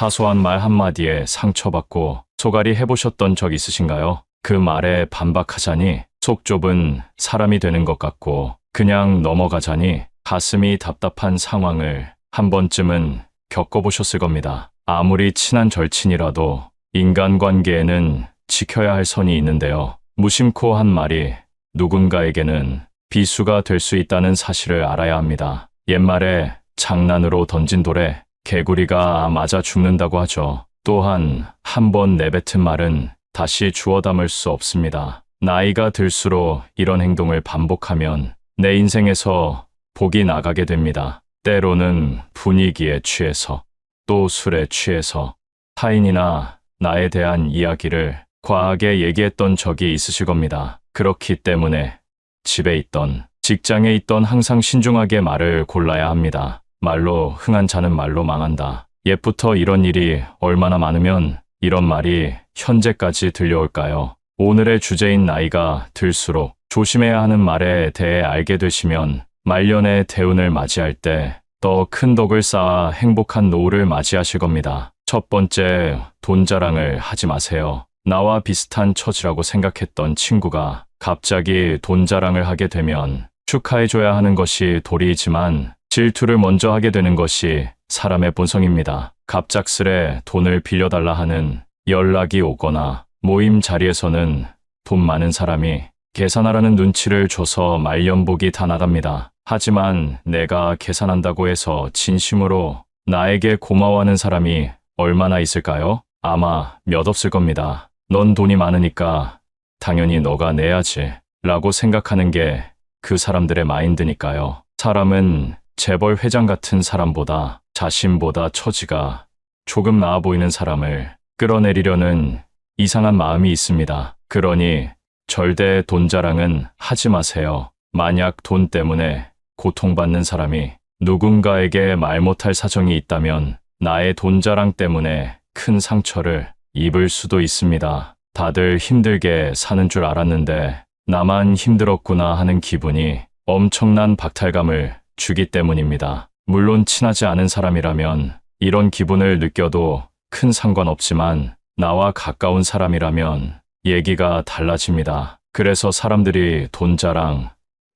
사소한 말 한마디에 상처받고 소갈이 해보셨던 적 있으신가요? 그 말에 반박하자니 속 좁은 사람이 되는 것 같고 그냥 넘어가자니 가슴이 답답한 상황을 한 번쯤은 겪어보셨을 겁니다. 아무리 친한 절친이라도 인간관계에는 지켜야 할 선이 있는데요. 무심코 한 말이 누군가에게는 비수가 될 수 있다는 사실을 알아야 합니다. 옛말에 장난으로 던진 돌에 개구리가 맞아 죽는다고 하죠. 또한 한 번 내뱉은 말은 다시 주워 담을 수 없습니다. 나이가 들수록 이런 행동을 반복하면 내 인생에서 복이 나가게 됩니다. 때로는 분위기에 취해서, 또 술에 취해서 타인이나 나에 대한 이야기를 과하게 얘기했던 적이 있으실 겁니다. 그렇기 때문에 집에 있던, 직장에 있던 항상 신중하게 말을 골라야 합니다. 말로 흥한 자는 말로 망한다. 옛부터 이런 일이 얼마나 많으면 이런 말이 현재까지 들려올까요? 오늘의 주제인 나이가 들수록 조심해야 하는 말에 대해 알게 되시면 말년의 대운을 맞이할 때 더 큰 덕을 쌓아 행복한 노후를 맞이하실 겁니다. 첫 번째, 돈 자랑을 하지 마세요. 나와 비슷한 처지라고 생각했던 친구가 갑자기 돈 자랑을 하게 되면 축하해줘야 하는 것이 도리이지만 질투를 먼저 하게 되는 것이 사람의 본성입니다. 갑작스레 돈을 빌려달라 하는 연락이 오거나 모임 자리에서는 돈 많은 사람이 계산하라는 눈치를 줘서 말년복이 다 나갑니다. 하지만 내가 계산한다고 해서 진심으로 나에게 고마워하는 사람이 얼마나 있을까요? 아마 몇 없을 겁니다. 넌 돈이 많으니까 당연히 너가 내야지 라고 생각하는 게 그 사람들의 마인드니까요. 사람은 재벌 회장 같은 사람보다 자신보다 처지가 조금 나아 보이는 사람을 끌어내리려는 이상한 마음이 있습니다. 그러니 절대 돈 자랑은 하지 마세요. 만약 돈 때문에 고통받는 사람이 누군가에게 말 못할 사정이 있다면 나의 돈 자랑 때문에 큰 상처를 입을 수도 있습니다. 다들 힘들게 사는 줄 알았는데 나만 힘들었구나 하는 기분이 엄청난 박탈감을 주기 때문입니다. 물론 친하지 않은 사람이라면 이런 기분을 느껴도 큰 상관없지만 나와 가까운 사람이라면 얘기가 달라집니다. 그래서 사람들이 돈 자랑,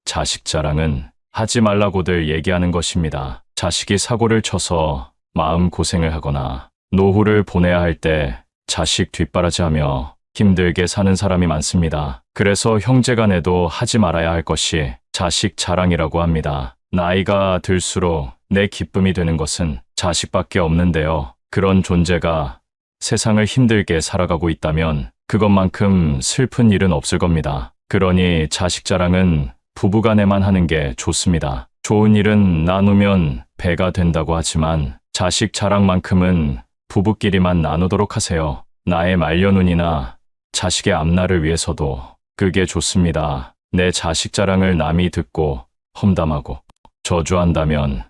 자식 자랑은 하지 말라고들 얘기하는 것입니다. 자식이 사고를 쳐서 마음고생을 하거나 노후를 보내야 할 때 자식 뒷바라지하며 힘들게 사는 사람이 많습니다. 그래서 형제간에도 하지 말아야 할 것이 자식 자랑이라고 합니다. 나이가 들수록 내 기쁨이 되는 것은 자식밖에 없는데요. 그런 존재가 세상을 힘들게 살아가고 있다면 그것만큼 슬픈 일은 없을 겁니다. 그러니 자식 자랑은 부부간에만 하는 게 좋습니다. 좋은 일은 나누면 배가 된다고 하지만 자식 자랑만큼은 부부끼리만 나누도록 하세요. 나의 말년운이나 자식의 앞날을 위해서도 그게 좋습니다. 내 자식 자랑을 남이 듣고 험담하고 저주한다면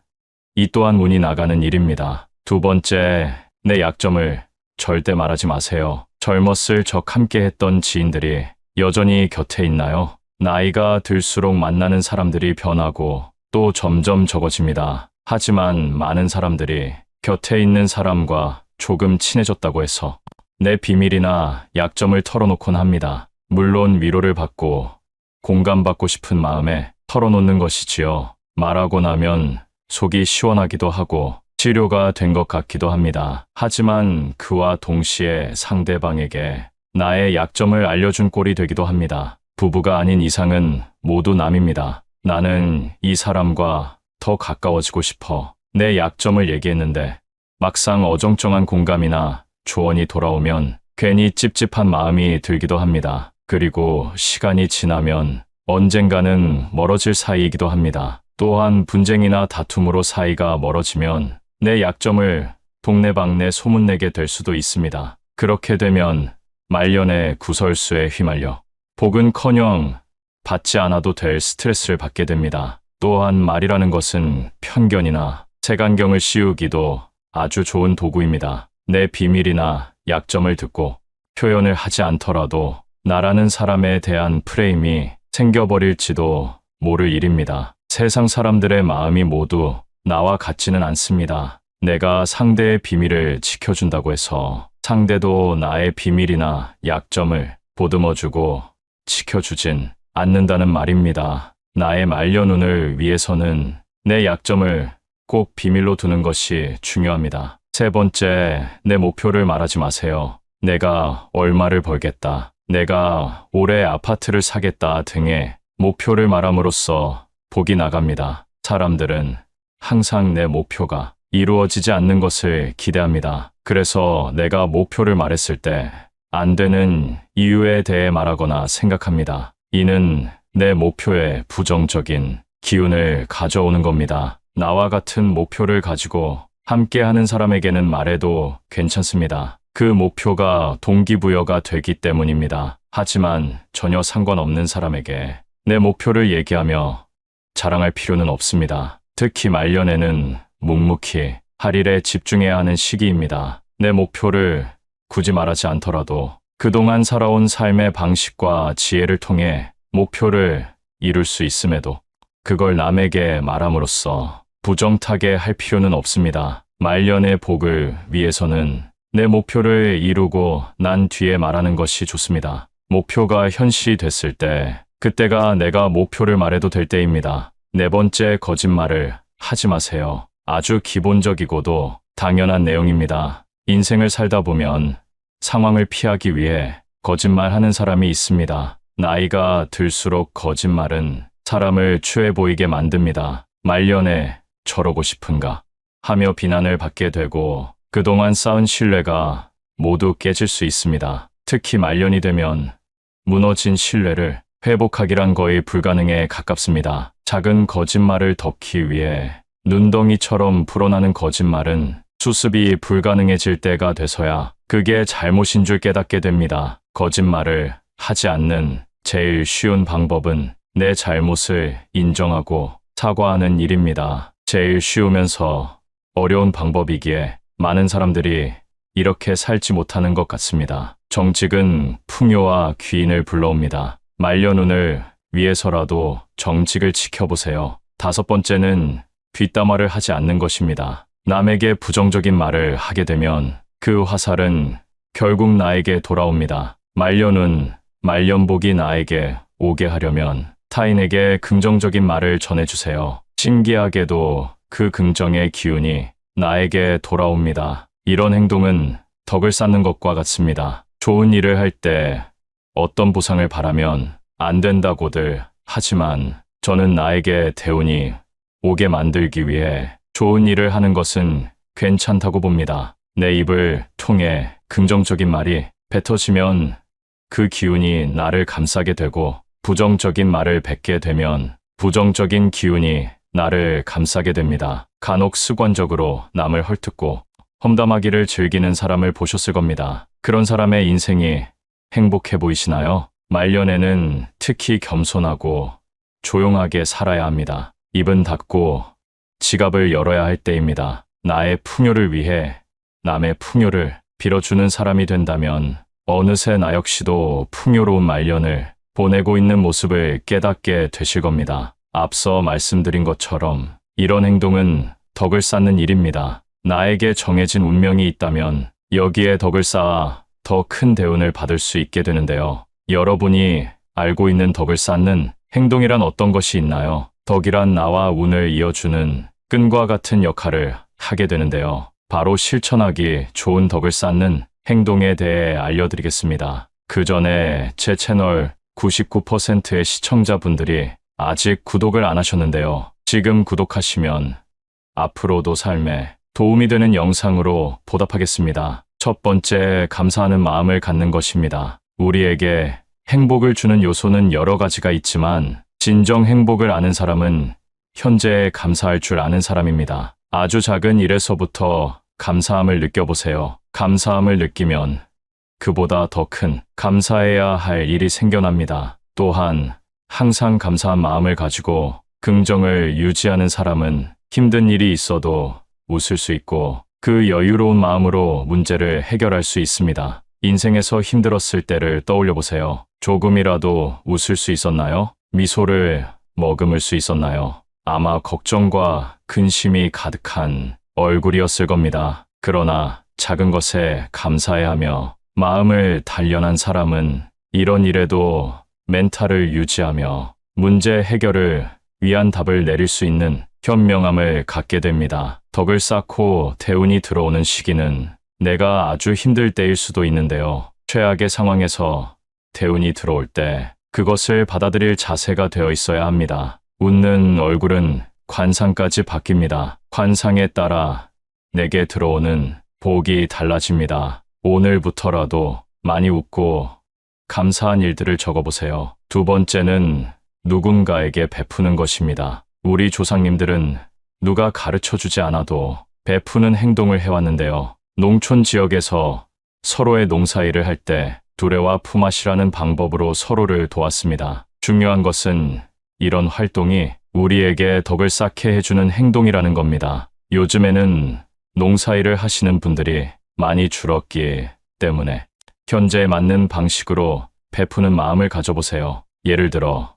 이 또한 운이 나가는 일입니다. 두 번째, 내 약점을 절대 말하지 마세요. 젊었을 적 함께 했던 지인들이 여전히 곁에 있나요? 나이가 들수록 만나는 사람들이 변하고 또 점점 적어집니다. 하지만 많은 사람들이 곁에 있는 사람과 조금 친해졌다고 해서 내 비밀이나 약점을 털어놓곤 합니다. 물론 위로를 받고 공감받고 싶은 마음에 털어놓는 것이지요. 말하고 나면 속이 시원하기도 하고 치료가 된 것 같기도 합니다. 하지만 그와 동시에 상대방에게 나의 약점을 알려준 꼴이 되기도 합니다. 부부가 아닌 이상은 모두 남입니다. 나는 이 사람과 더 가까워지고 싶어 내 약점을 얘기했는데 막상 어정쩡한 공감이나 조언이 돌아오면 괜히 찝찝한 마음이 들기도 합니다. 그리고 시간이 지나면 언젠가는 멀어질 사이이기도 합니다. 또한 분쟁이나 다툼으로 사이가 멀어지면 내 약점을 동네방네 소문내게 될 수도 있습니다. 그렇게 되면 말년의 구설수에 휘말려 복은커녕 받지 않아도 될 스트레스를 받게 됩니다. 또한 말이라는 것은 편견이나 색안경을 씌우기도 아주 좋은 도구입니다. 내 비밀이나 약점을 듣고 표현을 하지 않더라도 나라는 사람에 대한 프레임이 생겨버릴지도 모를 일입니다. 세상 사람들의 마음이 모두 나와 같지는 않습니다. 내가 상대의 비밀을 지켜준다고 해서 상대도 나의 비밀이나 약점을 보듬어주고 지켜주진 않는다는 말입니다. 나의 말년운을 위해서는 내 약점을 꼭 비밀로 두는 것이 중요합니다. 세 번째, 내 목표를 말하지 마세요. 내가 얼마를 벌겠다, 내가 올해 아파트를 사겠다 등의 목표를 말함으로써 복이 나갑니다. 사람들은 항상 내 목표가 이루어지지 않는 것을 기대합니다. 그래서 내가 목표를 말했을 때 안 되는 이유에 대해 말하거나 생각합니다. 이는 내 목표에 부정적인 기운을 가져오는 겁니다. 나와 같은 목표를 가지고 함께하는 사람에게는 말해도 괜찮습니다. 그 목표가 동기부여가 되기 때문입니다. 하지만 전혀 상관없는 사람에게 내 목표를 얘기하며 자랑할 필요는 없습니다. 특히 말년에는 묵묵히 할 일에 집중해야 하는 시기입니다. 내 목표를 굳이 말하지 않더라도 그동안 살아온 삶의 방식과 지혜를 통해 목표를 이룰 수 있음에도 그걸 남에게 말함으로써 부정타게 할 필요는 없습니다. 말년의 복을 위해서는 내 목표를 이루고 난 뒤에 말하는 것이 좋습니다. 목표가 현실이 됐을 때 그때가 내가 목표를 말해도 될 때입니다. 네 번째, 거짓말을 하지 마세요. 아주 기본적이고도 당연한 내용입니다. 인생을 살다 보면 상황을 피하기 위해 거짓말하는 사람이 있습니다. 나이가 들수록 거짓말은 사람을 추해 보이게 만듭니다. 말년에 저러고 싶은가 하며 비난을 받게 되고 그동안 쌓은 신뢰가 모두 깨질 수 있습니다. 특히 말년이 되면 무너진 신뢰를 회복하기란 거의 불가능에 가깝습니다. 작은 거짓말을 덮기 위해 눈덩이처럼 불어나는 거짓말은 수습이 불가능해질 때가 돼서야 그게 잘못인 줄 깨닫게 됩니다. 거짓말을 하지 않는 제일 쉬운 방법은 내 잘못을 인정하고 사과하는 일입니다. 제일 쉬우면서 어려운 방법이기에 많은 사람들이 이렇게 살지 못하는 것 같습니다. 정직은 풍요와 귀인을 불러옵니다. 말년운을 위해서라도 정직을 지켜보세요. 다섯 번째는 뒷담화를 하지 않는 것입니다. 남에게 부정적인 말을 하게 되면 그 화살은 결국 나에게 돌아옵니다. 말년운, 말년복이 나에게 오게 하려면 타인에게 긍정적인 말을 전해주세요. 신기하게도 그 긍정의 기운이 나에게 돌아옵니다. 이런 행동은 덕을 쌓는 것과 같습니다. 좋은 일을 할 때 어떤 보상을 바라면 안 된다고들 하지만 저는 나에게 대운이 오게 만들기 위해 좋은 일을 하는 것은 괜찮다고 봅니다. 내 입을 통해 긍정적인 말이 뱉어지면 그 기운이 나를 감싸게 되고 부정적인 말을 뱉게 되면 부정적인 기운이 나를 감싸게 됩니다. 간혹 습관적으로 남을 헐뜯고 험담하기를 즐기는 사람을 보셨을 겁니다. 그런 사람의 인생이 행복해 보이시나요? 말년에는 특히 겸손하고 조용하게 살아야 합니다. 입은 닫고 지갑을 열어야 할 때입니다. 나의 풍요를 위해 남의 풍요를 빌어주는 사람이 된다면 어느새 나 역시도 풍요로운 말년을 보내고 있는 모습을 깨닫게 되실 겁니다. 앞서 말씀드린 것처럼 이런 행동은 덕을 쌓는 일입니다. 나에게 정해진 운명이 있다면 여기에 덕을 쌓아 더 큰 대운을 받을 수 있게 되는데요. 여러분이 알고 있는 덕을 쌓는 행동이란 어떤 것이 있나요? 덕이란 나와 운을 이어주는 끈과 같은 역할을 하게 되는데요. 바로 실천하기 좋은 덕을 쌓는 행동에 대해 알려드리겠습니다. 그 전에 제 채널 99%의 시청자분들이 아직 구독을 안 하셨는데요. 지금 구독하시면 앞으로도 삶에 도움이 되는 영상으로 보답하겠습니다. 첫 번째, 감사하는 마음을 갖는 것입니다. 우리에게 행복을 주는 요소는 여러 가지가 있지만 진정 행복을 아는 사람은 현재에 감사할 줄 아는 사람입니다. 아주 작은 일에서부터 감사함을 느껴보세요. 감사함을 느끼면 그보다 더 큰 감사해야 할 일이 생겨납니다. 또한 항상 감사한 마음을 가지고 긍정을 유지하는 사람은 힘든 일이 있어도 웃을 수 있고 그 여유로운 마음으로 문제를 해결할 수 있습니다. 인생에서 힘들었을 때를 떠올려 보세요. 조금이라도 웃을 수 있었나요? 미소를 머금을 수 있었나요? 아마 걱정과 근심이 가득한 얼굴이었을 겁니다. 그러나 작은 것에 감사해하며 마음을 단련한 사람은 이런 일에도 멘탈을 유지하며 문제 해결을 위한 답을 내릴 수 있는 현명함을 갖게 됩니다. 덕을 쌓고 대운이 들어오는 시기는 내가 아주 힘들 때일 수도 있는데요. 최악의 상황에서 대운이 들어올 때 그것을 받아들일 자세가 되어 있어야 합니다. 웃는 얼굴은 관상까지 바뀝니다. 관상에 따라 내게 들어오는 복이 달라집니다. 오늘부터라도 많이 웃고 감사한 일들을 적어보세요. 두 번째는 누군가에게 베푸는 것입니다. 우리 조상님들은 누가 가르쳐주지 않아도 베푸는 행동을 해왔는데요. 농촌 지역에서 서로의 농사일을 할 때 두레와 품앗이라는 방법으로 서로를 도왔습니다. 중요한 것은 이런 활동이 우리에게 덕을 쌓게 해주는 행동이라는 겁니다. 요즘에는 농사일을 하시는 분들이 많이 줄었기 때문에 현재에 맞는 방식으로 베푸는 마음을 가져보세요. 예를 들어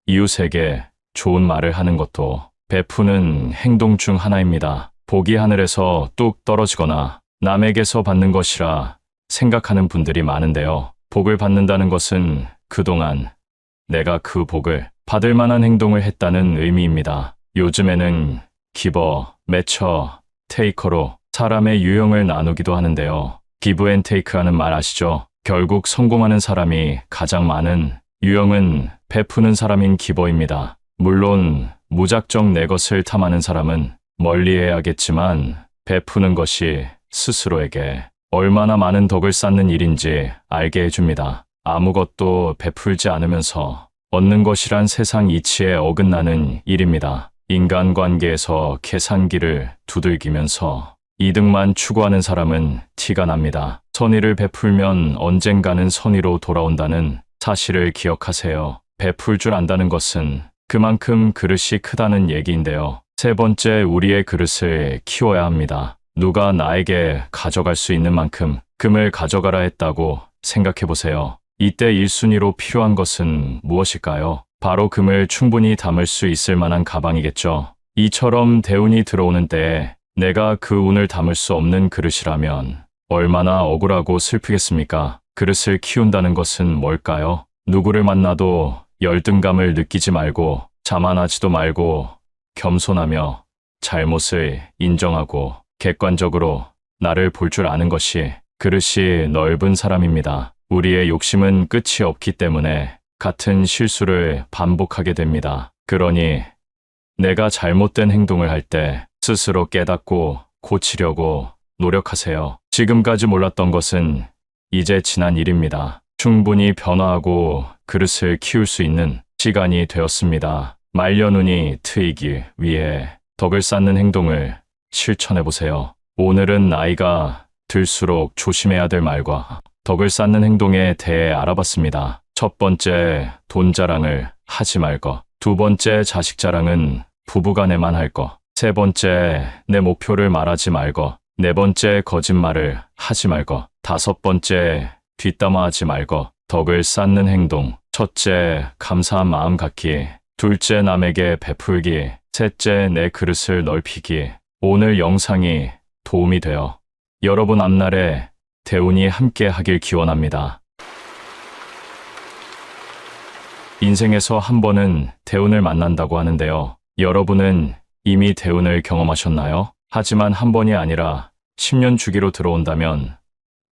이웃에게 좋은 말을 하는 것도 베푸는 행동 중 하나입니다. 복이 하늘에서 뚝 떨어지거나 남에게서 받는 것이라 생각하는 분들이 많은데요. 복을 받는다는 것은 그동안 내가 그 복을 받을 만한 행동을 했다는 의미입니다. 요즘에는 기버, 매처, 테이커로 사람의 유형을 나누기도 하는데요. 기브 앤 테이크라는 말 아시죠? 결국 성공하는 사람이 가장 많은 유형은 베푸는 사람인 기버입니다. 물론 무작정 내 것을 탐하는 사람은 멀리해야겠지만 베푸는 것이 스스로에게 얼마나 많은 덕을 쌓는 일인지 알게 해줍니다. 아무것도 베풀지 않으면서 얻는 것이란 세상 이치에 어긋나는 일입니다. 인간관계에서 계산기를 두들기면서 이득만 추구하는 사람은 티가 납니다. 선의를 베풀면 언젠가는 선의로 돌아온다는 사실을 기억하세요. 베풀 줄 안다는 것은 그만큼 그릇이 크다는 얘기인데요. 세 번째, 우리의 그릇을 키워야 합니다. 누가 나에게 가져갈 수 있는 만큼 금을 가져가라 했다고 생각해 보세요. 이때 1순위로 필요한 것은 무엇일까요? 바로 금을 충분히 담을 수 있을 만한 가방이겠죠. 이처럼 대운이 들어오는 때에 내가 그 운을 담을 수 없는 그릇이라면 얼마나 억울하고 슬프겠습니까? 그릇을 키운다는 것은 뭘까요? 누구를 만나도 열등감을 느끼지 말고 자만하지도 말고 겸손하며 잘못을 인정하고 객관적으로 나를 볼 줄 아는 것이 그릇이 넓은 사람입니다. 우리의 욕심은 끝이 없기 때문에 같은 실수를 반복하게 됩니다. 그러니 내가 잘못된 행동을 할 때 스스로 깨닫고 고치려고 노력하세요. 지금까지 몰랐던 것은 이제 지난 일입니다. 충분히 변화하고 그릇을 키울 수 있는 시간이 되었습니다. 말년운이 트이기 위해 덕을 쌓는 행동을 실천해보세요. 오늘은 나이가 들수록 조심해야 될 말과 덕을 쌓는 행동에 대해 알아봤습니다. 첫 번째, 돈 자랑을 하지 말 것. 두 번째, 자식 자랑은 부부간에만 할 것. 세 번째, 내 목표를 말하지 말 것. 네 번째, 거짓말을 하지 말 것. 다섯 번째, 뒷담화하지 말 것. 덕을 쌓는 행동. 첫째, 감사한 마음 갖기. 둘째, 남에게 베풀기. 셋째, 내 그릇을 넓히기. 오늘 영상이 도움이 되어 여러분 앞날에 대운이 함께 하길 기원합니다. 인생에서 한 번은 대운을 만난다고 하는데요. 여러분은 이미 대운을 경험하셨나요? 하지만 한 번이 아니라 10년 주기로 들어온다면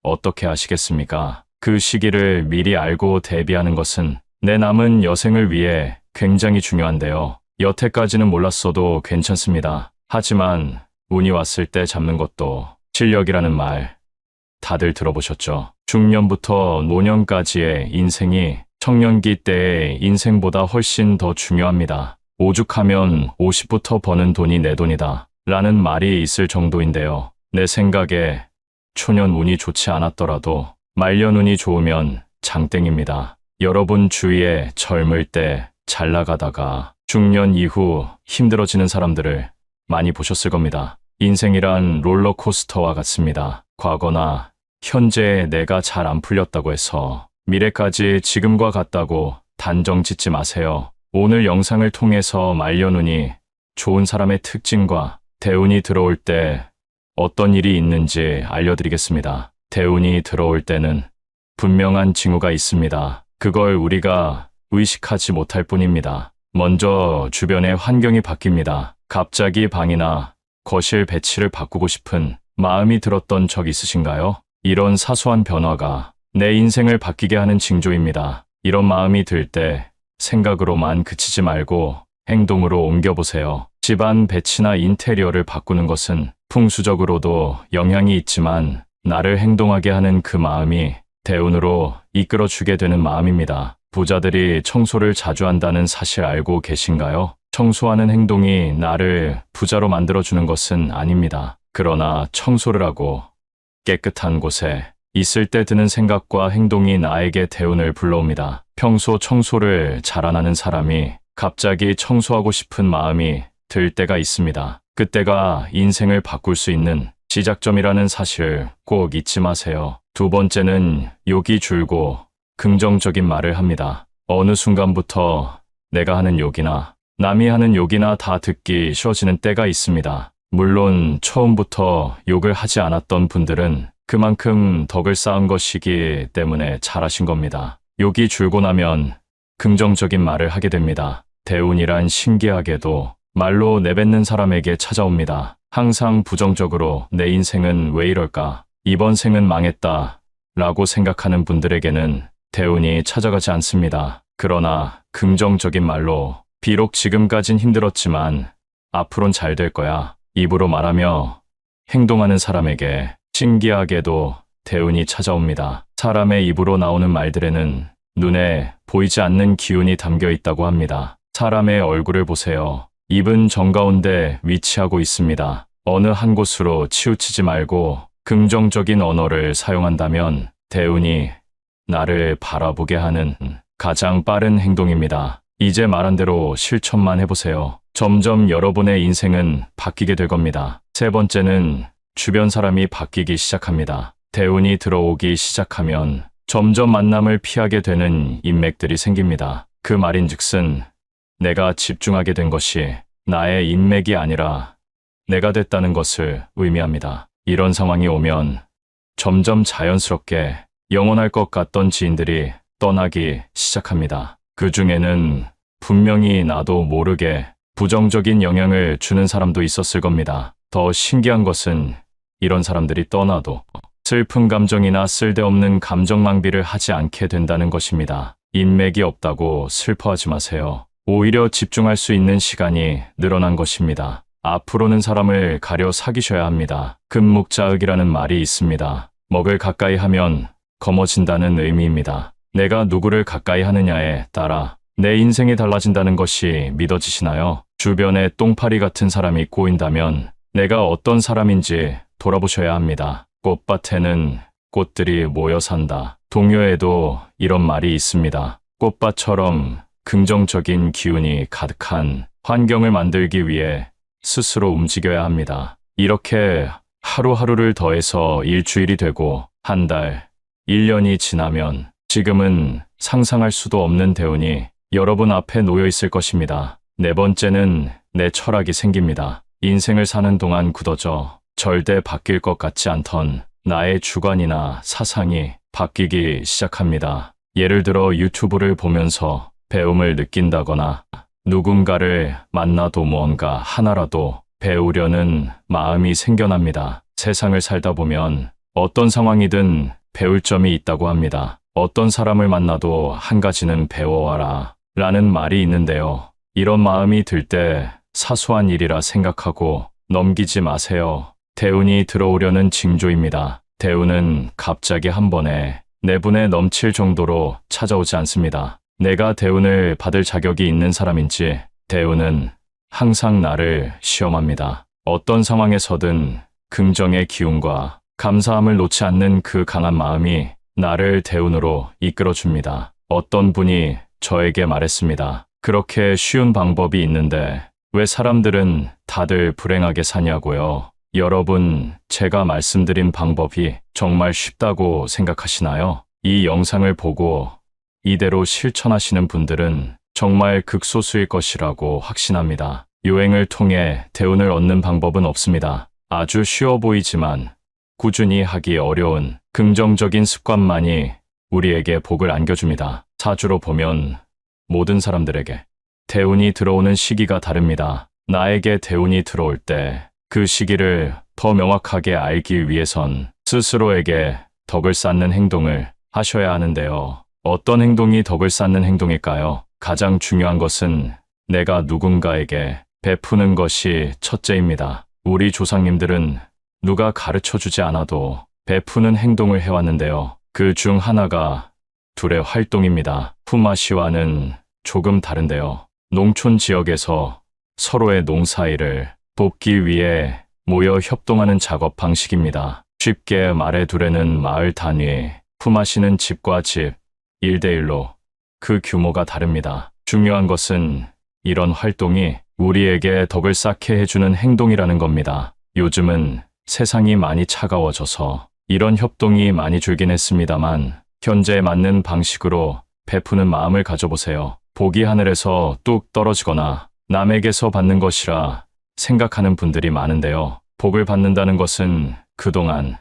어떻게 하시겠습니까? 그 시기를 미리 알고 대비하는 것은 내 남은 여생을 위해 굉장히 중요한데요. 여태까지는 몰랐어도 괜찮습니다. 하지만 운이 왔을 때 잡는 것도 실력이라는 말 다들 들어보셨죠? 중년부터 노년까지의 인생이 청년기 때의 인생보다 훨씬 더 중요합니다. 오죽하면 50부터 버는 돈이 내 돈이다 라는 말이 있을 정도인데요. 내 생각에 초년 운이 좋지 않았더라도 말년 운이 좋으면 장땡입니다. 여러분 주위에 젊을 때 잘 나가다가 중년 이후 힘들어지는 사람들을 많이 보셨을 겁니다. 인생이란 롤러코스터와 같습니다. 과거나 현재의 내가 잘 안 풀렸다고 해서 미래까지 지금과 같다고 단정 짓지 마세요. 오늘 영상을 통해서 말년운이 좋은 사람의 특징과 대운이 들어올 때 어떤 일이 있는지 알려드리겠습니다. 대운이 들어올 때는 분명한 징후가 있습니다. 그걸 우리가 의식하지 못할 뿐입니다. 먼저 주변의 환경이 바뀝니다. 갑자기 방이나 거실 배치를 바꾸고 싶은 마음이 들었던 적 있으신가요? 이런 사소한 변화가 내 인생을 바뀌게 하는 징조입니다. 이런 마음이 들 때 생각으로만 그치지 말고 행동으로 옮겨보세요. 집안 배치나 인테리어를 바꾸는 것은 풍수적으로도 영향이 있지만 나를 행동하게 하는 그 마음이 대운으로 이끌어주게 되는 마음입니다. 부자들이 청소를 자주 한다는 사실 알고 계신가요? 청소하는 행동이 나를 부자로 만들어주는 것은 아닙니다. 그러나 청소를 하고 깨끗한 곳에 있을 때 드는 생각과 행동이 나에게 대운을 불러옵니다. 평소 청소를 잘 안 하는 사람이 갑자기 청소하고 싶은 마음이 들 때가 있습니다. 그때가 인생을 바꿀 수 있는 시작점이라는 사실 꼭 잊지 마세요. 두 번째는 욕이 줄고 긍정적인 말을 합니다. 어느 순간부터 내가 하는 욕이나 남이 하는 욕이나 다 듣기 싫어지는 때가 있습니다. 물론 처음부터 욕을 하지 않았던 분들은 그만큼 덕을 쌓은 것이기 때문에 잘하신 겁니다. 욕이 줄고 나면 긍정적인 말을 하게 됩니다. 대운이란 신기하게도 말로 내뱉는 사람에게 찾아옵니다. 항상 부정적으로 내 인생은 왜 이럴까? 이번 생은 망했다 라고 생각하는 분들에게는 대운이 찾아가지 않습니다. 그러나 긍정적인 말로 비록 지금까진 힘들었지만 앞으론 잘 될 거야. 입으로 말하며 행동하는 사람에게 신기하게도 대운이 찾아옵니다. 사람의 입으로 나오는 말들에는 눈에 보이지 않는 기운이 담겨 있다고 합니다. 사람의 얼굴을 보세요. 입은 정가운데 위치하고 있습니다. 어느 한 곳으로 치우치지 말고 긍정적인 언어를 사용한다면 대운이 나를 바라보게 하는 가장 빠른 행동입니다. 이제 말한 대로 실천만 해보세요. 점점 여러분의 인생은 바뀌게 될 겁니다. 세 번째는 주변 사람이 바뀌기 시작합니다. 대운이 들어오기 시작하면 점점 만남을 피하게 되는 인맥들이 생깁니다. 그 말인즉슨 내가 집중하게 된 것이 나의 인맥이 아니라 내가 됐다는 것을 의미합니다. 이런 상황이 오면 점점 자연스럽게 영원할 것 같던 지인들이 떠나기 시작합니다. 그 중에는 분명히 나도 모르게 부정적인 영향을 주는 사람도 있었을 겁니다. 더 신기한 것은 이런 사람들이 떠나도 슬픈 감정이나 쓸데없는 감정 낭비를 하지 않게 된다는 것입니다. 인맥이 없다고 슬퍼하지 마세요. 오히려 집중할 수 있는 시간이 늘어난 것입니다. 앞으로는 사람을 가려 사귀셔야 합니다. 금묵자흑이라는 말이 있습니다. 먹을 가까이 하면 검어진다는 의미입니다. 내가 누구를 가까이 하느냐에 따라 내 인생이 달라진다는 것이 믿어지시나요? 주변에 똥파리 같은 사람이 꼬인다면 내가 어떤 사람인지 돌아보셔야 합니다. 꽃밭에는 꽃들이 모여 산다. 동요에도 이런 말이 있습니다. 꽃밭처럼 긍정적인 기운이 가득한 환경을 만들기 위해 스스로 움직여야 합니다. 이렇게 하루하루를 더해서 일주일이 되고 한 달, 1년이 지나면 지금은 상상할 수도 없는 대운이 여러분 앞에 놓여 있을 것입니다. 네 번째는 내 철학이 생깁니다. 인생을 사는 동안 굳어져 절대 바뀔 것 같지 않던 나의 주관이나 사상이 바뀌기 시작합니다. 예를 들어 유튜브를 보면서 배움을 느낀다거나 누군가를 만나도 무언가 하나라도 배우려는 마음이 생겨납니다. 세상을 살다 보면 어떤 상황이든 배울 점이 있다고 합니다. 어떤 사람을 만나도 한 가지는 배워와라 라는 말이 있는데요. 이런 마음이 들 때 사소한 일이라 생각하고 넘기지 마세요. 대운이 들어오려는 징조입니다. 대운은 갑자기 한 번에 내분에 넘칠 정도로 찾아오지 않습니다. 내가 대운을 받을 자격이 있는 사람인지 대운은 항상 나를 시험합니다. 어떤 상황에서든 긍정의 기운과 감사함을 놓지 않는 그 강한 마음이 나를 대운으로 이끌어줍니다. 어떤 분이 저에게 말했습니다. 그렇게 쉬운 방법이 있는데 왜 사람들은 다들 불행하게 사냐고요? 여러분, 제가 말씀드린 방법이 정말 쉽다고 생각하시나요? 이 영상을 보고 이대로 실천하시는 분들은 정말 극소수일 것이라고 확신합니다. 요행을 통해 대운을 얻는 방법은 없습니다. 아주 쉬워 보이지만 꾸준히 하기 어려운 긍정적인 습관만이 우리에게 복을 안겨줍니다. 사주로 보면 모든 사람들에게 대운이 들어오는 시기가 다릅니다. 나에게 대운이 들어올 때 그 시기를 더 명확하게 알기 위해선 스스로에게 덕을 쌓는 행동을 하셔야 하는데요. 어떤 행동이 덕을 쌓는 행동일까요? 가장 중요한 것은 내가 누군가에게 베푸는 것이 첫째입니다. 우리 조상님들은 누가 가르쳐 주지 않아도 베푸는 행동을 해왔는데요. 그 중 하나가 둘의 활동입니다. 품앗이와는 조금 다른데요. 농촌 지역에서 서로의 농사일을 돕기 위해 모여 협동하는 작업 방식입니다. 쉽게 말해 둘에는 마을 단위, 품앗이는 집과 집, 1대1로 그 규모가 다릅니다. 중요한 것은 이런 활동이 우리에게 덕을 쌓게 해주는 행동이라는 겁니다. 요즘은 세상이 많이 차가워져서 이런 협동이 많이 줄긴 했습니다만 현재에 맞는 방식으로 베푸는 마음을 가져보세요. 복이 하늘에서 뚝 떨어지거나 남에게서 받는 것이라 생각하는 분들이 많은데요. 복을 받는다는 것은 그동안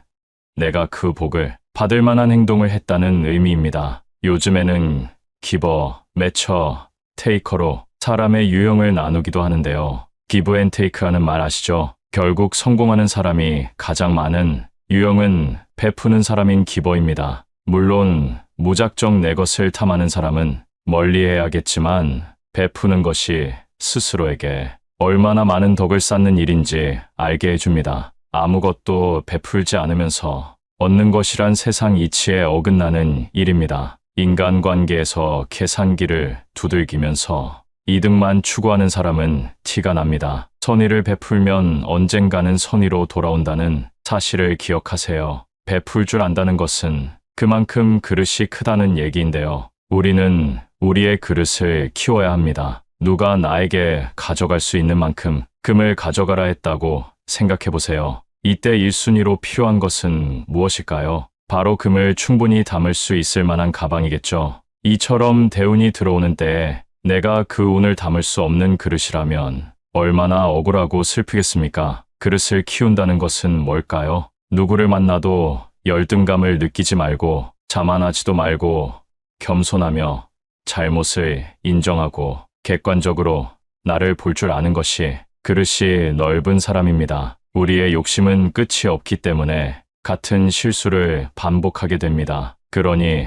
내가 그 복을 받을 만한 행동을 했다는 의미입니다. 요즘에는 기버, 매처, 테이커로 사람의 유형을 나누기도 하는데요. 기브 앤 테이크라는 말 아시죠? 결국 성공하는 사람이 가장 많은 유형은 베푸는 사람인 기버입니다. 물론 무작정 내 것을 탐하는 사람은 멀리해야겠지만 베푸는 것이 스스로에게 얼마나 많은 덕을 쌓는 일인지 알게 해줍니다. 아무것도 베풀지 않으면서 얻는 것이란 세상 이치에 어긋나는 일입니다. 인간관계에서 계산기를 두들기면서 이득만 추구하는 사람은 티가 납니다. 선의를 베풀면 언젠가는 선의로 돌아온다는 사실을 기억하세요. 베풀 줄 안다는 것은 그만큼 그릇이 크다는 얘기인데요. 우리는 우리의 그릇을 키워야 합니다. 누가 나에게 가져갈 수 있는 만큼 금을 가져가라 했다고 생각해 보세요. 이때 1순위로 필요한 것은 무엇일까요? 바로 금을 충분히 담을 수 있을 만한 가방이겠죠. 이처럼 대운이 들어오는 때에 내가 그 운을 담을 수 없는 그릇이라면 얼마나 억울하고 슬프겠습니까? 그릇을 키운다는 것은 뭘까요? 누구를 만나도 열등감을 느끼지 말고 자만하지도 말고 겸손하며 잘못을 인정하고 객관적으로 나를 볼 줄 아는 것이 그릇이 넓은 사람입니다. 우리의 욕심은 끝이 없기 때문에 같은 실수를 반복하게 됩니다. 그러니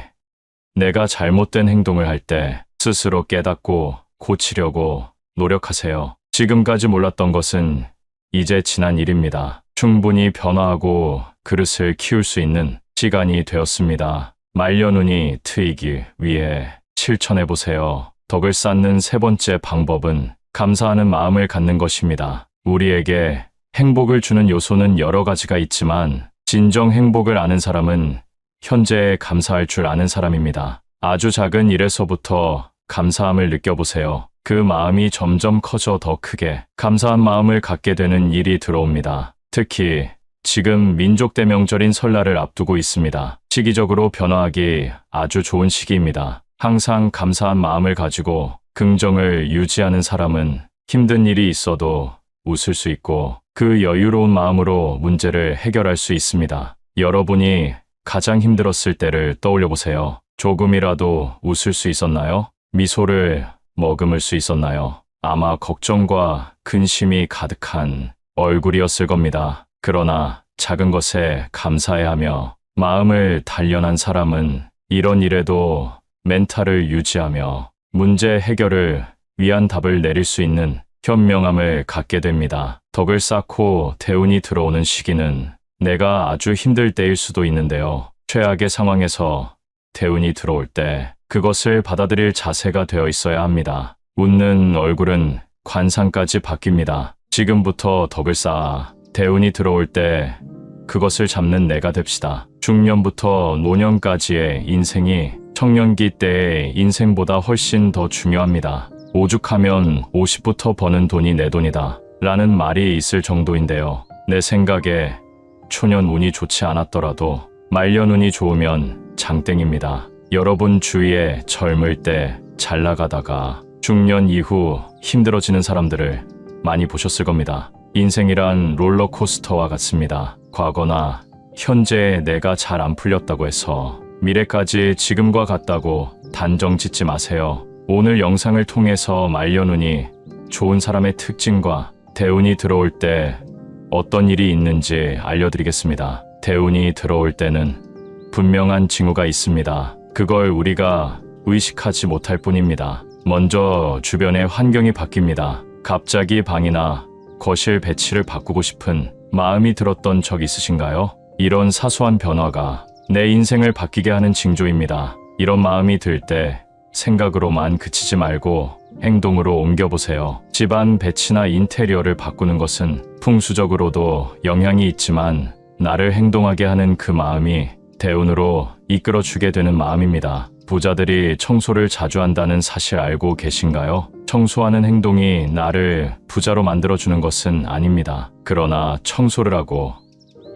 내가 잘못된 행동을 할 때 스스로 깨닫고 고치려고 노력하세요. 지금까지 몰랐던 것은 이제 지난 일입니다. 충분히 변화하고 그릇을 키울 수 있는 시간이 되었습니다. 말려눈이 트이기 위해 실천해보세요. 덕을 쌓는 세 번째 방법은 감사하는 마음을 갖는 것입니다. 우리에게 행복을 주는 요소는 여러 가지가 있지만 진정 행복을 아는 사람은 현재에 감사할 줄 아는 사람입니다. 아주 작은 일에서부터 감사함을 느껴보세요. 그 마음이 점점 커져 더 크게 감사한 마음을 갖게 되는 일이 들어옵니다. 특히 지금 민족 대명절인 설날을 앞두고 있습니다. 시기적으로 변화하기 아주 좋은 시기입니다. 항상 감사한 마음을 가지고 긍정을 유지하는 사람은 힘든 일이 있어도 웃을 수 있고 그 여유로운 마음으로 문제를 해결할 수 있습니다. 여러분이 가장 힘들었을 때를 떠올려 보세요. 조금이라도 웃을 수 있었나요? 미소를 머금을 수 있었나요? 아마 걱정과 근심이 가득한 얼굴이었을 겁니다. 그러나 작은 것에 감사해야 하며 마음을 단련한 사람은 이런 일에도 멘탈을 유지하며 문제 해결을 위한 답을 내릴 수 있는 현명함을 갖게 됩니다. 덕을 쌓고 대운이 들어오는 시기는 내가 아주 힘들 때일 수도 있는데요. 최악의 상황에서 대운이 들어올 때 그것을 받아들일 자세가 되어 있어야 합니다. 웃는 얼굴은 관상까지 바뀝니다. 지금부터 덕을 쌓아 대운이 들어올 때 그것을 잡는 내가 됩시다. 중년부터 노년까지의 인생이 청년기 때의 인생보다 훨씬 더 중요합니다. 오죽하면 50부터 버는 돈이 내 돈이다 라는 말이 있을 정도인데요. 내 생각에 초년 운이 좋지 않았더라도 말년 운이 좋으면 장땡입니다. 여러분 주위에 젊을 때 잘 나가다가 중년 이후 힘들어지는 사람들을 많이 보셨을 겁니다. 인생이란 롤러코스터와 같습니다. 과거나 현재의 내가 잘 안 풀렸다고 해서 미래까지 지금과 같다고 단정 짓지 마세요. 오늘 영상을 통해서 말려놓으니 좋은 사람의 특징과 대운이 들어올 때 어떤 일이 있는지 알려드리겠습니다. 대운이 들어올 때는 분명한 징후가 있습니다. 그걸 우리가 의식하지 못할 뿐입니다. 먼저 주변의 환경이 바뀝니다. 갑자기 방이나 거실 배치를 바꾸고 싶은 마음이 들었던 적 있으신가요? 이런 사소한 변화가 내 인생을 바뀌게 하는 징조입니다. 이런 마음이 들 때 생각으로만 그치지 말고 행동으로 옮겨보세요. 집안 배치나 인테리어를 바꾸는 것은 풍수적으로도 영향이 있지만 나를 행동하게 하는 그 마음이 대운으로 이끌어주게 되는 마음입니다. 부자들이 청소를 자주 한다는 사실 알고 계신가요? 청소하는 행동이 나를 부자로 만들어주는 것은 아닙니다. 그러나 청소를 하고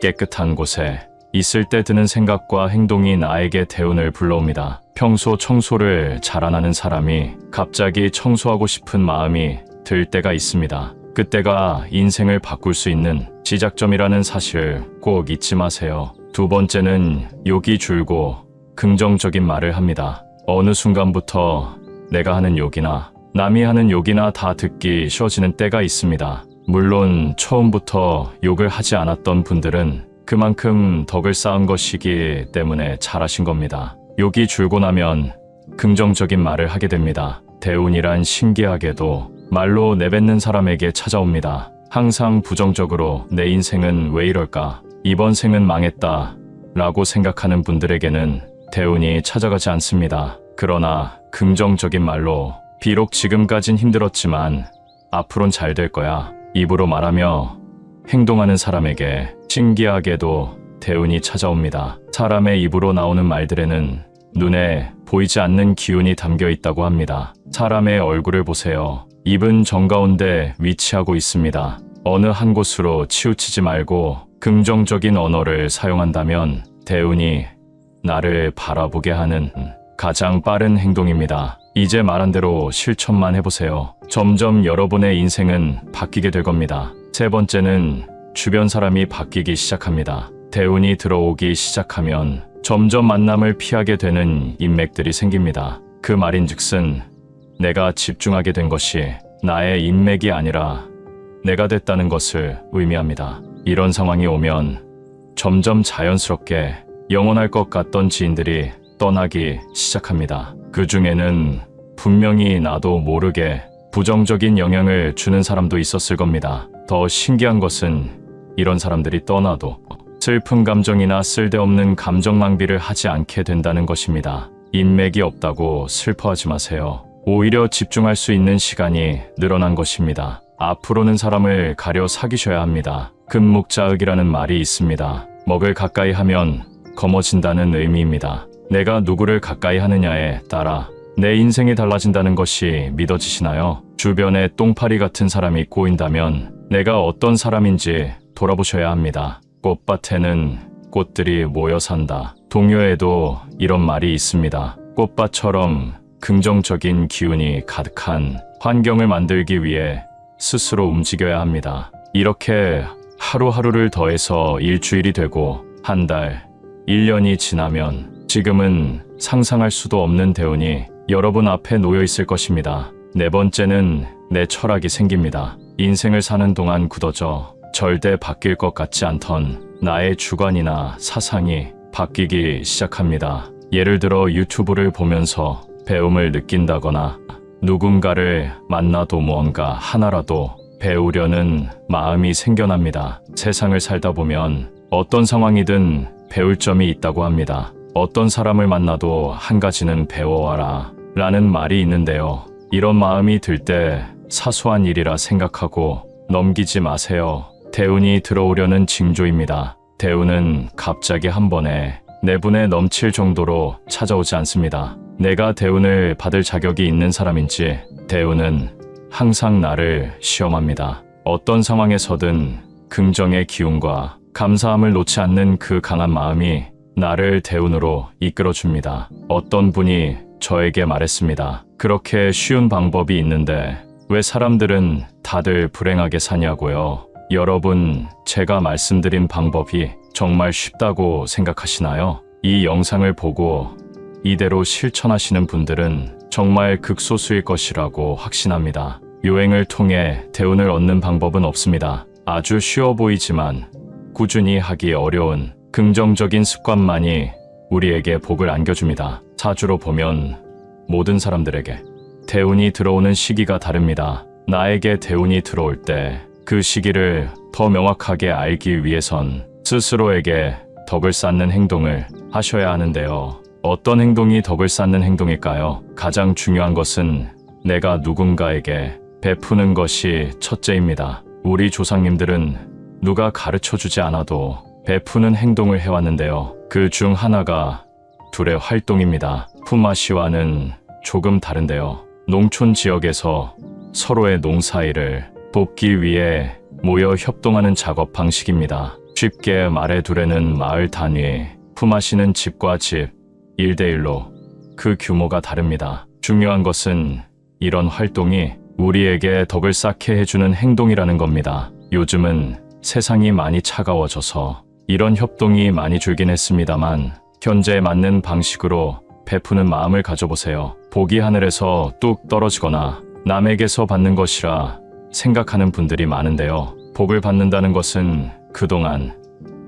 깨끗한 곳에 있을 때 드는 생각과 행동이 나에게 대운을 불러옵니다. 평소 청소를 잘 안 하는 사람이 갑자기 청소하고 싶은 마음이 들 때가 있습니다. 그때가 인생을 바꿀 수 있는 시작점이라는 사실 꼭 잊지 마세요. 두 번째는 욕이 줄고 긍정적인 말을 합니다. 어느 순간부터 내가 하는 욕이나 남이 하는 욕이나 다 듣기 쉬워지는 때가 있습니다. 물론 처음부터 욕을 하지 않았던 분들은 그만큼 덕을 쌓은 것이기 때문에 잘하신 겁니다. 욕이 줄고 나면 긍정적인 말을 하게 됩니다. 대운이란 신기하게도 말로 내뱉는 사람에게 찾아옵니다. 항상 부정적으로 내 인생은 왜 이럴까? 이번 생은 망했다 라고 생각하는 분들에게는 대운이 찾아가지 않습니다. 그러나 긍정적인 말로 비록 지금까진 힘들었지만 앞으론 잘 될 거야 입으로 말하며 행동하는 사람에게 신기하게도 대운이 찾아옵니다. 사람의 입으로 나오는 말들에는 눈에 보이지 않는 기운이 담겨 있다고 합니다. 사람의 얼굴을 보세요. 입은 정가운데 위치하고 있습니다. 어느 한 곳으로 치우치지 말고 긍정적인 언어를 사용한다면 대운이 나를 바라보게 하는 가장 빠른 행동입니다. 이제 말한 대로 실천만 해보세요. 점점 여러분의 인생은 바뀌게 될 겁니다. 세 번째는 주변 사람이 바뀌기 시작합니다. 대운이 들어오기 시작하면 점점 만남을 피하게 되는 인맥들이 생깁니다. 그 말인즉슨 내가 집중하게 된 것이 나의 인맥이 아니라 내가 됐다는 것을 의미합니다. 이런 상황이 오면 점점 자연스럽게 영원할 것 같던 지인들이 떠나기 시작합니다. 그 중에는 분명히 나도 모르게 부정적인 영향을 주는 사람도 있었을 겁니다. 더 신기한 것은 이런 사람들이 떠나도 슬픈 감정이나 쓸데없는 감정 낭비를 하지 않게 된다는 것입니다. 인맥이 없다고 슬퍼하지 마세요. 오히려 집중할 수 있는 시간이 늘어난 것입니다. 앞으로는 사람을 가려 사귀셔야 합니다. 금묵자흑이라는 말이 있습니다. 먹을 가까이 하면 검어진다는 의미입니다. 내가 누구를 가까이 하느냐에 따라 내 인생이 달라진다는 것이 믿어지시나요? 주변에 똥파리 같은 사람이 꼬인다면 내가 어떤 사람인지 돌아보셔야 합니다. 꽃밭에는 꽃들이 모여 산다. 동요에도 이런 말이 있습니다. 꽃밭처럼 긍정적인 기운이 가득한 환경을 만들기 위해 스스로 움직여야 합니다. 이렇게 하루하루를 더해서 일주일이 되고 한 달, 1년이 지나면 지금은 상상할 수도 없는 대운이 여러분 앞에 놓여 있을 것입니다. 네 번째는 내 철학이 생깁니다. 인생을 사는 동안 굳어져 절대 바뀔 것 같지 않던 나의 주관이나 사상이 바뀌기 시작합니다. 예를 들어 유튜브를 보면서 배움을 느낀다거나 누군가를 만나도 무언가 하나라도 배우려는 마음이 생겨납니다. 세상을 살다 보면 어떤 상황이든 배울 점이 있다고 합니다. 어떤 사람을 만나도 한 가지는 배워와라 라는 말이 있는데요. 이런 마음이 들 때 사소한 일이라 생각하고 넘기지 마세요. 대운이 들어오려는 징조입니다. 대운은 갑자기 한 번에 내분에 넘칠 정도로 찾아오지 않습니다. 내가 대운을 받을 자격이 있는 사람인지 대운은 항상 나를 시험합니다. 어떤 상황에서든 긍정의 기운과 감사함을 놓지 않는 그 강한 마음이 나를 대운으로 이끌어줍니다. 어떤 분이 저에게 말했습니다. 그렇게 쉬운 방법이 있는데 왜 사람들은 다들 불행하게 사냐고요. 여러분, 제가 말씀드린 방법이 정말 쉽다고 생각하시나요? 이 영상을 보고 이대로 실천하시는 분들은 정말 극소수일 것이라고 확신합니다. 요행을 통해 대운을 얻는 방법은 없습니다. 아주 쉬워 보이지만 꾸준히 하기 어려운 긍정적인 습관만이 우리에게 복을 안겨줍니다. 사주로 보면 모든 사람들에게 대운이 들어오는 시기가 다릅니다. 나에게 대운이 들어올 때 그 시기를 더 명확하게 알기 위해선 스스로에게 덕을 쌓는 행동을 하셔야 하는데요. 어떤 행동이 덕을 쌓는 행동일까요? 가장 중요한 것은 내가 누군가에게 베푸는 것이 첫째입니다. 우리 조상님들은 누가 가르쳐주지 않아도 베푸는 행동을 해왔는데요. 그 중 하나가 둘의 활동입니다. 품앗이와는 조금 다른데요. 농촌 지역에서 서로의 농사일을 돕기 위해 모여 협동하는 작업 방식입니다. 쉽게 말해 둘에는 마을 단위, 품앗이는 집과 집, 1대1로 그 규모가 다릅니다. 중요한 것은 이런 활동이 우리에게 덕을 쌓게 해주는 행동이라는 겁니다. 요즘은 세상이 많이 차가워져서 이런 협동이 많이 줄긴 했습니다만 현재에 맞는 방식으로 베푸는 마음을 가져보세요. 복이 하늘에서 뚝 떨어지거나 남에게서 받는 것이라 생각하는 분들이 많은데요. 복을 받는다는 것은 그동안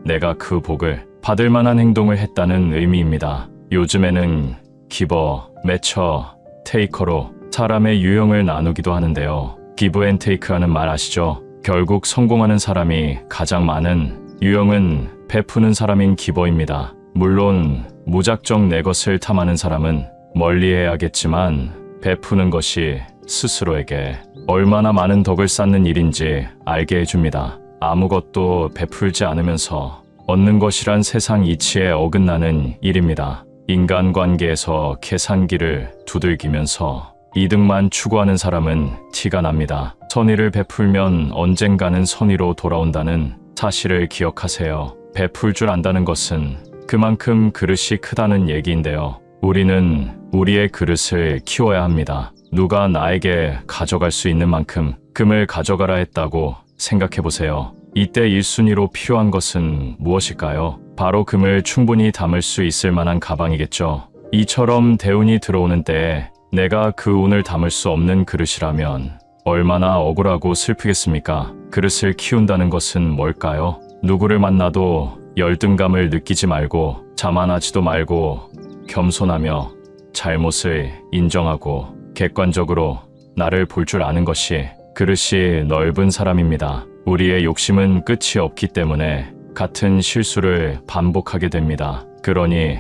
내가 그 복을 받을 만한 행동을 했다는 의미입니다. 요즘에는 기버, 매처, 테이커로 사람의 유형을 나누기도 하는데요. 기브 앤 테이크라는 말 아시죠? 결국 성공하는 사람이 가장 많은 유형은 베푸는 사람인 기버입니다. 물론 무작정 내 것을 탐하는 사람은 멀리해야겠지만 베푸는 것이 스스로에게 얼마나 많은 덕을 쌓는 일인지 알게 해줍니다. 아무것도 베풀지 않으면서 얻는 것이란 세상 이치에 어긋나는 일입니다. 인간관계에서 계산기를 두들기면서 이득만 추구하는 사람은 티가 납니다. 선의를 베풀면 언젠가는 선의로 돌아온다는 사실을 기억하세요. 베풀 줄 안다는 것은 그만큼 그릇이 크다는 얘기인데요. 우리는 우리의 그릇을 키워야 합니다. 누가 나에게 가져갈 수 있는 만큼 금을 가져가라 했다고 생각해보세요. 이때 1순위로 필요한 것은 무엇일까요? 바로 금을 충분히 담을 수 있을 만한 가방이겠죠. 이처럼 대운이 들어오는 때에 내가 그 운을 담을 수 없는 그릇이라면 얼마나 억울하고 슬프겠습니까? 그릇을 키운다는 것은 뭘까요? 누구를 만나도 열등감을 느끼지 말고 자만하지도 말고 겸손하며 잘못을 인정하고 객관적으로 나를 볼 줄 아는 것이 그릇이 넓은 사람입니다. 우리의 욕심은 끝이 없기 때문에 같은 실수를 반복하게 됩니다. 그러니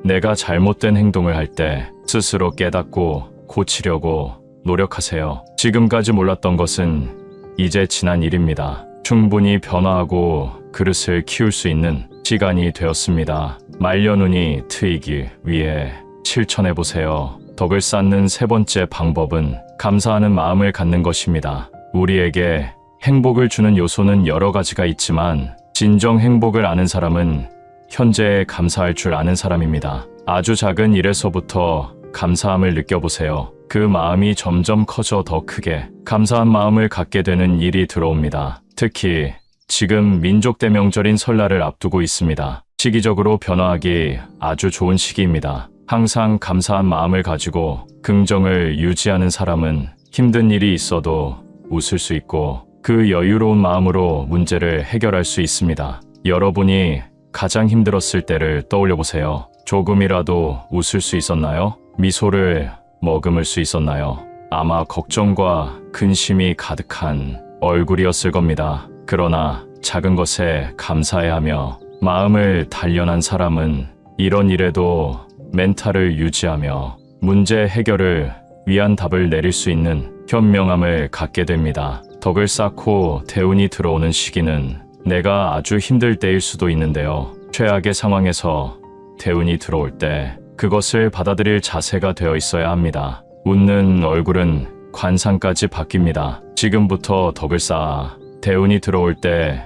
내가 잘못된 행동을 할 때 스스로 깨닫고 고치려고 노력하세요. 지금까지 몰랐던 것은 이제 지난 일입니다. 충분히 변화하고 그릇을 키울 수 있는 시간이 되었습니다. 말려눈이 트이기 위해 실천해보세요. 덕을 쌓는 세 번째 방법은 감사하는 마음을 갖는 것입니다. 우리에게 행복을 주는 요소는 여러 가지가 있지만 진정 행복을 아는 사람은 현재에 감사할 줄 아는 사람입니다. 아주 작은 일에서부터 감사함을 느껴보세요. 그 마음이 점점 커져 더 크게 감사한 마음을 갖게 되는 일이 들어옵니다. 특히 지금 민족대명절인 설날을 앞두고 있습니다. 시기적으로 변화하기 아주 좋은 시기입니다. 항상 감사한 마음을 가지고 긍정을 유지하는 사람은 힘든 일이 있어도 웃을 수 있고 그 여유로운 마음으로 문제를 해결할 수 있습니다. 여러분이 가장 힘들었을 때를 떠올려 보세요. 조금이라도 웃을 수 있었나요? 미소를 머금을 수 있었나요? 아마 걱정과 근심이 가득한 얼굴이었을 겁니다. 그러나 작은 것에 감사해야 하며 마음을 단련한 사람은 이런 일에도 멘탈을 유지하며 문제 해결을 위한 답을 내릴 수 있는 현명함을 갖게 됩니다. 덕을 쌓고 대운이 들어오는 시기는 내가 아주 힘들 때일 수도 있는데요. 최악의 상황에서 대운이 들어올 때 그것을 받아들일 자세가 되어 있어야 합니다. 웃는 얼굴은 관상까지 바뀝니다. 지금부터 덕을 쌓아 대운이 들어올 때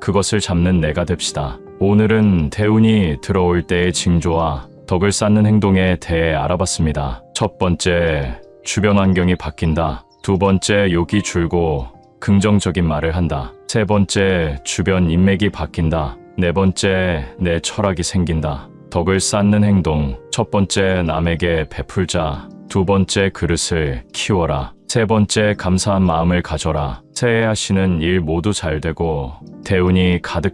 그것을 잡는 내가 됩시다. 오늘은 대운이 들어올 때의 징조와 덕을 쌓는 행동에 대해 알아봤습니다. 첫 번째, 주변 환경이 바뀐다. 두 번째, 욕이 줄고 긍정적인 말을 한다. 세 번째, 주변 인맥이 바뀐다. 네 번째, 내 철학이 생긴다. 덕을 쌓는 행동. 첫 번째, 남에게 베풀자. 두 번째, 그릇을 키워라. 세 번째, 감사한 마음을 가져라. 새해 하시는 일 모두 잘 되고 대운이 가득한